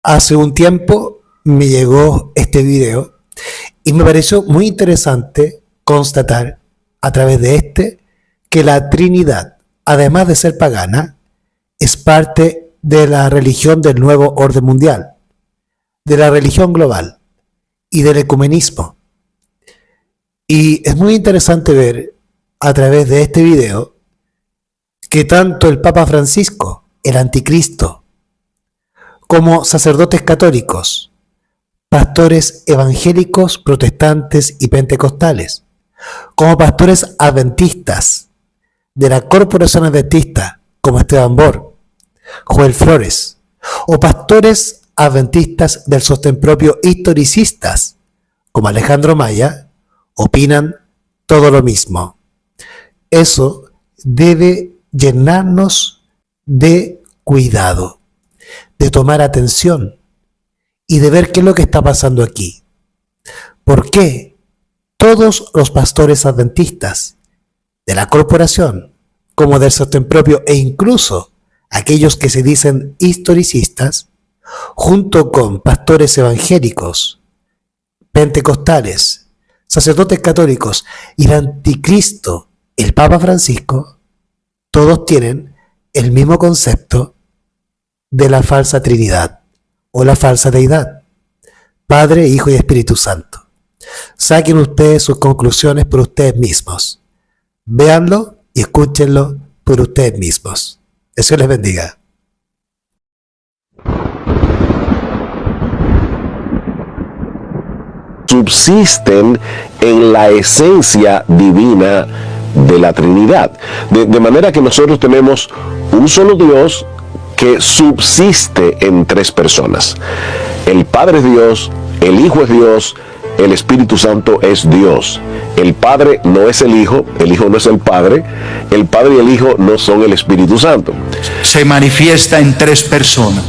Hace un tiempo me llegó este video y me pareció muy interesante constatar a través de que la Trinidad, además de ser pagana, es parte de la religión del nuevo orden mundial, de la religión global y del ecumenismo. Y es muy interesante ver a través de este video que tanto el Papa Francisco, el Anticristo, como sacerdotes católicos, pastores evangélicos, protestantes y pentecostales, como pastores adventistas de la Corporación Adventista, como Esteban Bor, Joel Flores, o pastores adventistas del sostén propio historicistas, como Alejandro Maya, opinan todo lo mismo. Eso debe llenarnos de cuidado, de tomar atención y de ver qué es lo que está pasando aquí. ¿Por qué todos los pastores adventistas de la corporación, como del sostén propio, e incluso aquellos que se dicen historicistas, junto con pastores evangélicos, pentecostales, sacerdotes católicos y el Anticristo, el Papa Francisco, todos tienen el mismo concepto de la falsa Trinidad o la falsa deidad, Padre, Hijo y Espíritu Santo? Saquen ustedes sus conclusiones por ustedes mismos. Véanlo y escúchenlo por ustedes mismos. Dios les bendiga. Subsisten en la esencia divina de la Trinidad. De manera que nosotros tenemos un solo Dios que subsiste en tres personas. El Padre es Dios, el Hijo es Dios, el Espíritu Santo es Dios. El Padre no es el Hijo no es el Padre y el Hijo no son el Espíritu Santo. Se manifiesta en tres personas,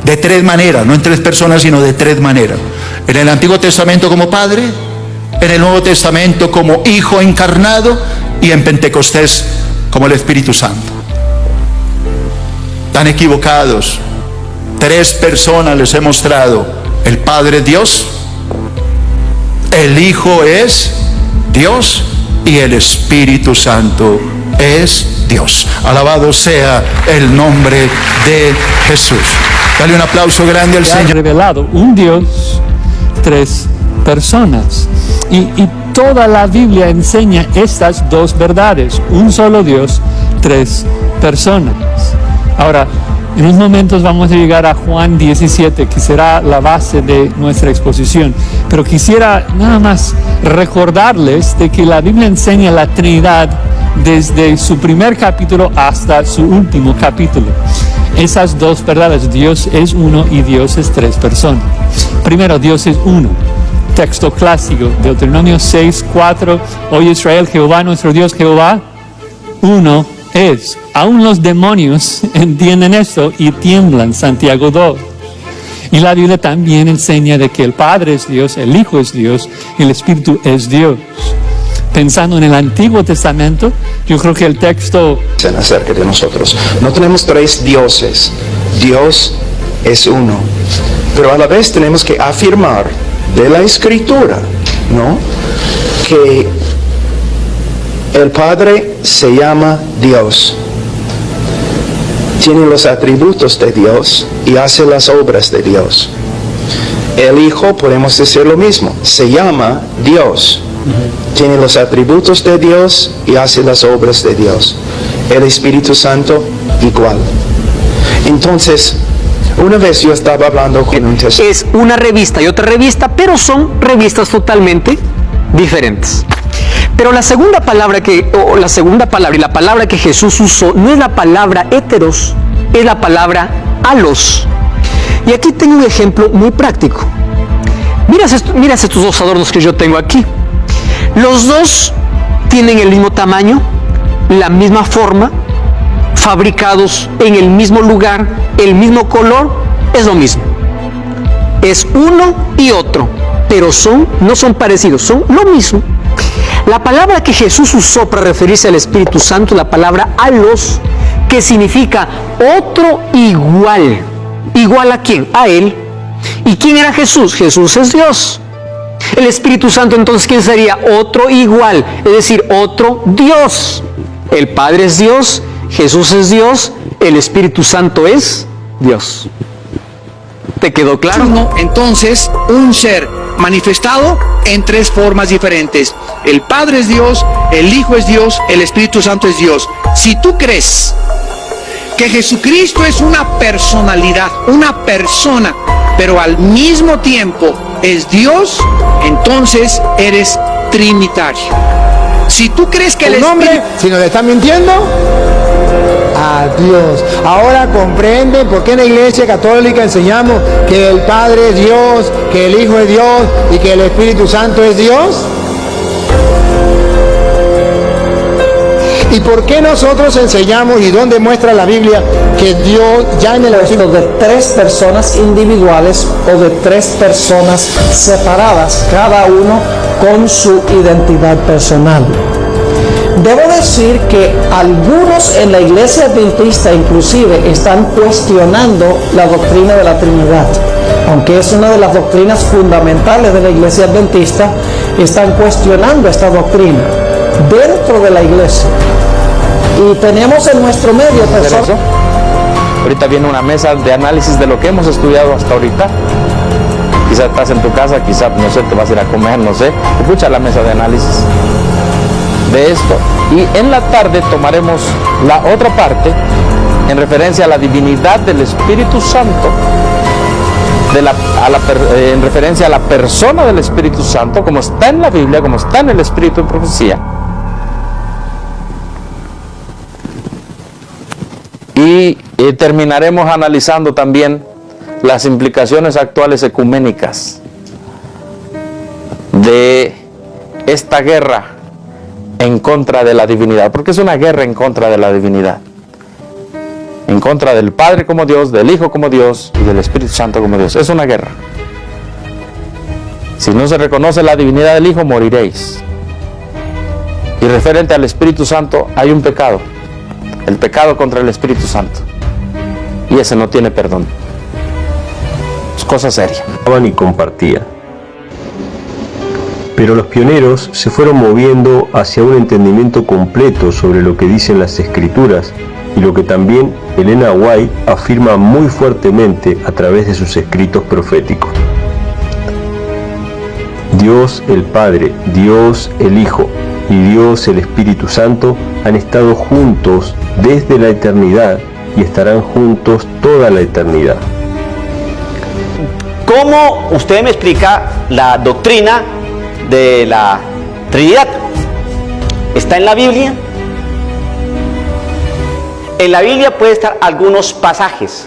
de tres maneras, no en tres personas, sino de tres maneras. En el Antiguo Testamento como Padre, en el Nuevo Testamento como Hijo encarnado y en Pentecostés como el Espíritu Santo. Están equivocados. Tres personas les he mostrado. El Padre es Dios, el Hijo es Dios y el Espíritu Santo es Dios. Alabado sea el nombre de Jesús. Dale un aplauso grande al Señor. Ha revelado un Dios, tres personas. Y toda la Biblia enseña estas dos verdades. Un solo Dios, tres personas. Ahora, en unos momentos vamos a llegar a Juan 17, que será la base de nuestra exposición. Pero quisiera nada más recordarles de que la Biblia enseña la Trinidad desde su primer capítulo hasta su último capítulo. Esas dos verdades, Dios es uno y Dios es tres personas. Primero, Dios es uno. Texto clásico, Deuteronomio 6:4. Oye Israel, Jehová nuestro Dios, Jehová uno es. Aún los demonios entienden esto y tiemblan. Santiago 2. Y la Biblia también enseña de que el Padre es Dios, el Hijo es Dios y el Espíritu es Dios. Pensando en el Antiguo Testamento, yo creo que el texto acerca de nosotros. No tenemos tres dioses. Dios es uno. Pero a la vez tenemos que afirmar de la Escritura, ¿no?, que el Padre se llama Dios, tiene los atributos de Dios y hace las obras de Dios. El Hijo, podemos decir lo mismo, se llama Dios, tiene los atributos de Dios y hace las obras de Dios. El Espíritu Santo, igual. Entonces, una vez yo estaba hablando con un texto. Es una revista y otra revista, pero son revistas totalmente diferentes. Pero la segunda palabra y la palabra que Jesús usó no es la palabra heteros, es la palabra alos. Y aquí tengo un ejemplo muy práctico. Mira estos dos adornos que yo tengo aquí. Los dos tienen el mismo tamaño, la misma forma, fabricados en el mismo lugar, el mismo color, es lo mismo. Es uno y otro, pero no son parecidos, son lo mismo. La palabra que Jesús usó para referirse al Espíritu Santo es la palabra alos, que significa otro igual. ¿Igual a quién? A Él. ¿Y quién era Jesús? Jesús es Dios. El Espíritu Santo, entonces, ¿quién sería? Otro igual, es decir, otro Dios. El Padre es Dios, Jesús es Dios, el Espíritu Santo es Dios. ¿Te quedó claro? Entonces, un ser manifestado en tres formas diferentes. El Padre es Dios, el Hijo es Dios, el Espíritu Santo es Dios. Si tú crees que Jesucristo es una personalidad, una persona, pero al mismo tiempo es Dios, entonces eres trinitario. Si tú crees que el hombre, si nos están mintiendo, adiós. Ahora comprenden por qué en la Iglesia Católica enseñamos que el Padre es Dios, que el Hijo es Dios y que el Espíritu Santo es Dios. ¿Y por qué nosotros enseñamos y dónde muestra la Biblia que Dios ya en el ejemplo de tres personas individuales o de tres personas separadas, cada uno con su identidad personal? Debo decir que algunos en la Iglesia Adventista inclusive están cuestionando la doctrina de la Trinidad. Aunque es una de las doctrinas fundamentales de la Iglesia Adventista, están cuestionando esta doctrina dentro de la Iglesia. Y tenemos en nuestro medio personas. Ahorita viene una mesa de análisis de lo que hemos estudiado hasta ahorita. Quizás estás en tu casa, quizás, no sé, te vas a ir a comer, no sé. Escucha la mesa de análisis de esto. Y en la tarde tomaremos la otra parte en referencia a la divinidad del Espíritu Santo, en referencia a la persona del Espíritu Santo, como está en la Biblia, como está en el Espíritu en profecía. Y terminaremos analizando también las implicaciones actuales ecuménicas de esta guerra en contra de la divinidad, porque es una guerra en contra de la divinidad, en contra del Padre como Dios, del Hijo como Dios y del Espíritu Santo como Dios. Es una guerra. Si no se reconoce la divinidad del Hijo, moriréis. Y referente al Espíritu Santo hay un pecado, el pecado contra el Espíritu Santo, y ese no tiene perdón. Es cosa seria. Y compartían. Pero los pioneros se fueron moviendo hacia un entendimiento completo sobre lo que dicen las Escrituras y lo que también Elena White afirma muy fuertemente a través de sus escritos proféticos. Dios el Padre, Dios el Hijo y Dios el Espíritu Santo han estado juntos desde la eternidad y estarán juntos toda la eternidad. ¿Cómo usted me explica la doctrina de la Trinidad? ¿Está en la Biblia? En la Biblia puede estar algunos pasajes,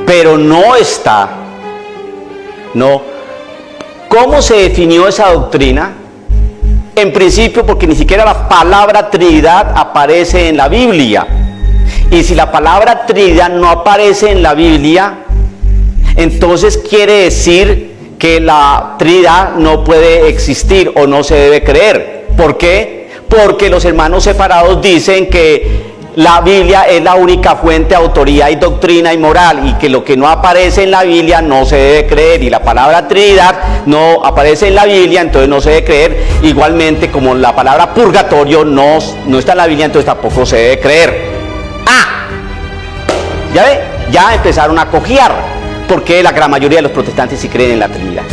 pero no está. No. ¿Cómo se definió esa doctrina? En principio, porque ni siquiera la palabra Trinidad aparece en la Biblia. Y si la palabra Trinidad no aparece en la Biblia, entonces quiere decir que la Trinidad no puede existir o no se debe creer. ¿Por qué? Porque los hermanos separados dicen que la Biblia es la única fuente de autoridad y doctrina y moral, y que lo que no aparece en la Biblia no se debe creer, y la palabra Trinidad no aparece en la Biblia, entonces no se debe creer. Igualmente, como la palabra purgatorio no está en la Biblia, entonces tampoco se debe creer. ¿Ya ve? Ya empezaron a cojear, porque la gran mayoría de los protestantes sí creen en la Trinidad.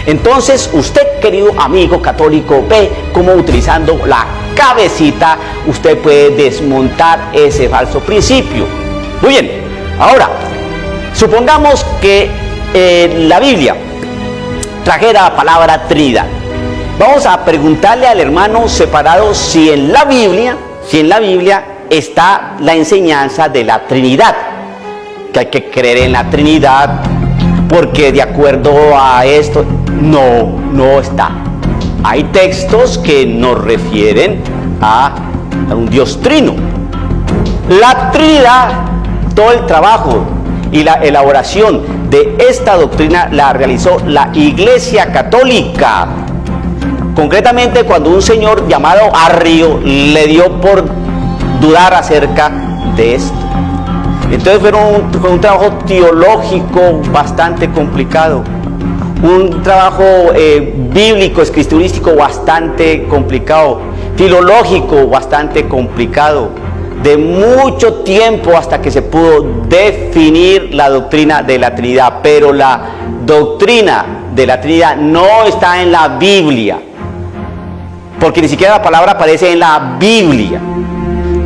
Entonces, usted, querido amigo católico, ve cómo utilizando la cabecita usted puede desmontar ese falso principio. Muy bien, ahora, supongamos que la Biblia trajera la palabra Trinidad. Vamos a preguntarle al hermano separado si en la Biblia está la enseñanza de la Trinidad, que hay que creer en la Trinidad, porque de acuerdo a esto, no está. Hay textos que nos refieren a un Dios trino. La Trinidad, todo el trabajo y la elaboración de esta doctrina la realizó la Iglesia Católica. Concretamente, cuando un señor llamado Arrio le dio por dudar acerca de esto. Entonces fue un trabajo teológico bastante complicado, un trabajo bíblico, escriturístico bastante complicado, filológico bastante complicado, de mucho tiempo hasta que se pudo definir la doctrina de la Trinidad. Pero la doctrina de la Trinidad no está en la Biblia, porque ni siquiera la palabra aparece en la Biblia.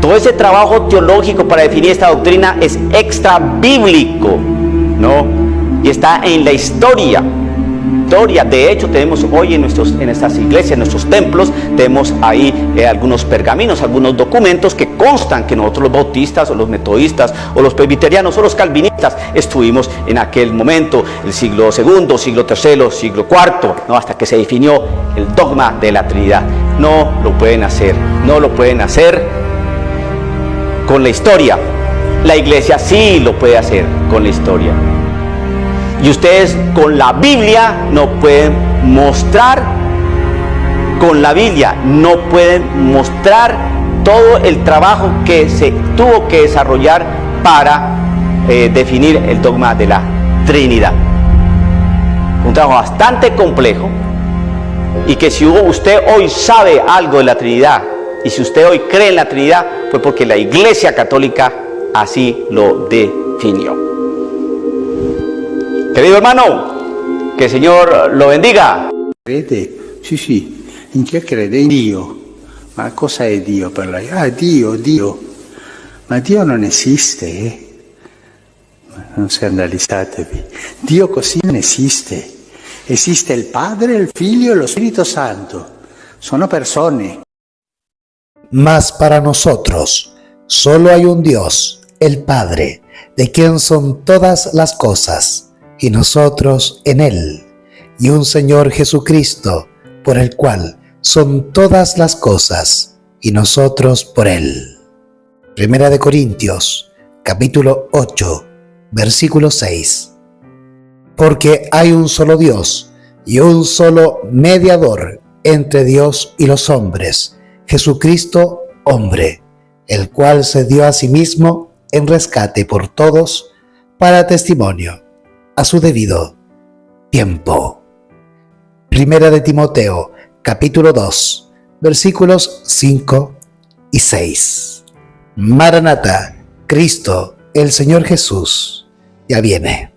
Todo ese trabajo teológico para definir esta doctrina es extra bíblico, ¿no? Y está en la historia. De hecho, tenemos hoy en estas iglesias, en nuestros templos, tenemos ahí algunos pergaminos, algunos documentos que constan que nosotros los bautistas o los metodistas o los presbiterianos o los calvinistas estuvimos en aquel momento, el siglo II, siglo III, siglo IV, ¿no? Hasta que se definió el dogma de la Trinidad. No lo pueden hacer con la historia. La iglesia sí lo puede hacer con la historia. Y ustedes con la Biblia no pueden mostrar, todo el trabajo que se tuvo que desarrollar para definir el dogma de la Trinidad. Un trabajo bastante complejo, y que si usted hoy sabe algo de la Trinidad, y si usted hoy cree en la Trinidad, fue porque la Iglesia Católica así lo definió. Querido hermano, que el Señor lo bendiga. Crede? Sì, in che crede? In Dio. Ma cosa è Dio per lei? Ah, Dio. Ma Dio non esiste, Non scandalizzatevi. Dio così non esiste. Esiste il Padre, il Figlio e lo Spirito Santo. Sono persone. Mas para nosotros solo hay un Dios, el Padre, de quien son todas las cosas, y nosotros en Él, y un Señor Jesucristo, por el cual son todas las cosas, y nosotros por Él. Primera de Corintios, capítulo 8, versículo 6. Porque hay un solo Dios, y un solo mediador entre Dios y los hombres, Jesucristo, hombre, el cual se dio a sí mismo en rescate por todos, para testimonio, a su debido tiempo. Primera de Timoteo, capítulo 2, versículos 5 y 6. Maranatha, Cristo, el Señor Jesús, ya viene.